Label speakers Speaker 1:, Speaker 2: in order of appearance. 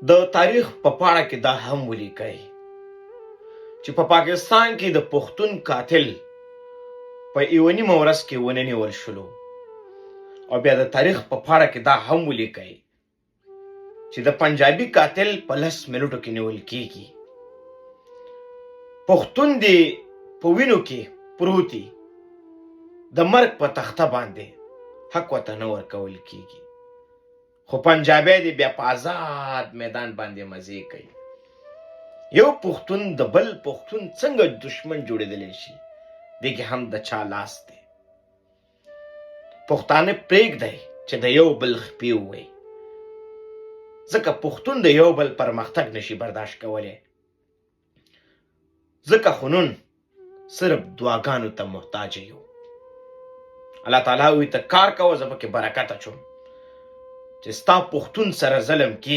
Speaker 1: د تاریخ په پاڼه کې دا هم ولیکئ چې په پاکستان کې د پښتون قاتل په یوه نیمه ورځ کې ونیول شلو. او بیا د تاریخ په پاڼه کې دا هم ولیکئ چې د پنجابي قاتل په 10 منټو کې نیول کیږي. پښتون دی په وینو کې پروتي، د مرګ په تخته باندې حق وته نه ورکول کیږي، خو پنجابی دی بیا په آزاد میدان باندې مزې کوي. یو پښتون د بل پښتون څنګه دشمن جوړېدلی شي؟ دې کې هم د چا لاس دی. پښتانه پرېږدئ چې د یو بل خپې ووایي، ځکه پښتون د یو بل پرمختګ نشي برداشت کولی. ځکه خو نن صرف دعاګانو ته محتاج یو. الله تعالی وی ته کار کوه، زه پکې برکت اچوم. چې ستا پښتون سره ظلم کیږي